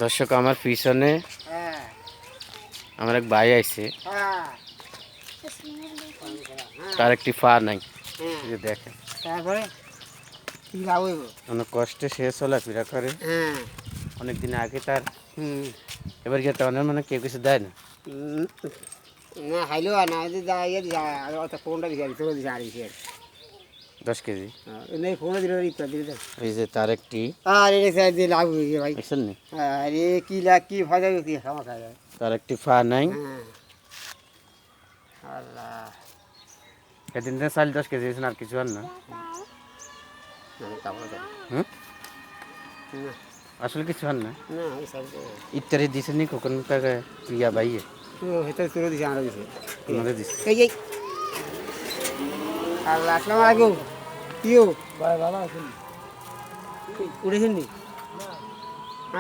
দর্শক আমার পিছনে হ্যাঁ আমার এক ভাই আইছে, হ্যাঁ তার একটি পা নাই। হ্যাঁ এই যে দেখেন তারপরে কি লাভ হইব? অনেক কষ্টে সে চলাফেরা করে। হ্যাঁ অনেকদিন আগে তার, হুম এবার গিয়ে তার মানে কেউ কিছু দেয় না। না খাইলেও আর না যদি যায় অত ফোনটা দিছে তোর দিছে আর দিছে 10 কেজি। নেই ফোনটা দিলে ইত্যাদি দিলে এই যে তার একটি আর এটা দিয়ে লাভ হয়েছে ভাই। দেখছেন নি, আরে কি লাভ কি ফায়দা কি সমস্যা যায়? তার একটি পা নাই। হ্যাঁ আল্লাহ সেদিন দিন চাল 10 কেজি দিয়েছেন, আর কিছু আর না। হুম, না আসলে কিছু আর না। না ওই সব ইত্যাদি দিয়েছেন নি কখন কাকে ইয়া বাইয়ে তো হেতে তোর দিছে আমরা দিছে আমাকে দিচ্ছে। এই যে আল্লাহ আসসালামু আলাইকুম কিও ভাই ভালো আছেন? উঠেছেন নি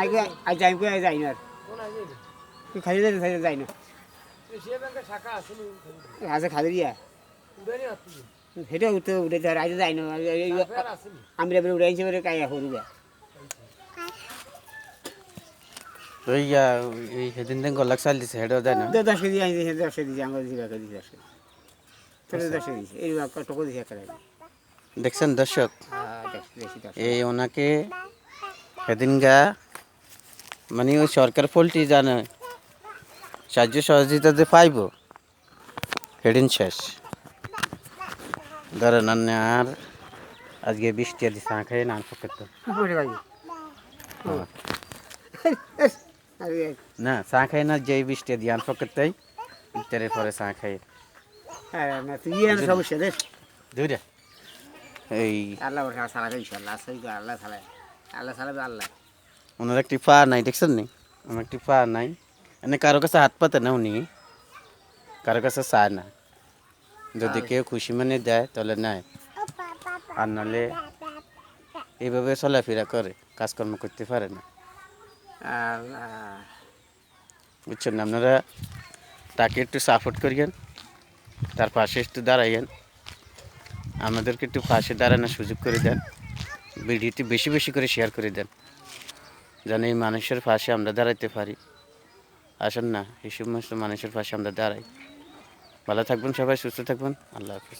আগে আজ যাই কই যাই না কোন আইছে? তুই খালি যাই না এশিয়া ব্যাংকের শাখা আছে নি? আজ খালি দিয়া উড়ানি আছে নি? হেঁটে উঠতে উঠে আজ যাই না ফের আছে নি? আমি এবার উড়ে আনছি বলে কাইয়া করবে তো এই সেদিন দিন গলাক চাল দিছে, হেঁটেও দেয় না। 10 কেজি আনছি 10 কেজি আমরা দিছি 10 কেজি 10 কেজি দিছে এই টকো দিছে একটা দেখছেন দর্শক, বেশি এই ওনাকে সেদিন গা মানে ওই সরকার পোলট্রি জানে সাহায্য সহযোগিতাতে পাইব, সেদিন শেষ। ধরেন আর আজকে 20 টাকা দিয়ে চা খাই না পকেট না, চা খাই না, যেই 20 টাকা দিয়ে আন পকেট তাই ইফতারের পরে চা খাই না তুই সমস্যা দেখ দুইটা। এই আল্লাহ সালাবে ইনশাল্লাহ আল্লাহ সালাবে আল্লাহ সালাবে আল্লাহ ওনার একটি পা নাই, দেখছেন নি, ওনার একটি পা নাই। এনে কারো কাছে হাত পাতে না উনি, কারো কাছে চায় না। যদি কেউ খুশি মানে দেয় তাহলে নেয়, আর নাহলে এইভাবে চলাফেরা করে, কাজকর্ম করতে পারে না। আল্লাহ বুঝছেন না? আপনারা তাকে একটু সাপোর্ট করিয়েন, তার পাশে একটু দাঁড়াইয়েন, আমাদেরকে একটু পাশে দাঁড়ানোর সুযোগ করে দেন, ভিডিওটি বেশি বেশি করে শেয়ার করে দেন, যেন এই মানুষের পাশে আমরা দাঁড়াইতে পারি। আসেন না, এই সমস্ত মানুষের পাশে আমরা দাঁড়াই। ভালো থাকবেন সবাই, সুস্থ থাকবেন, আল্লাহ হাফিজ।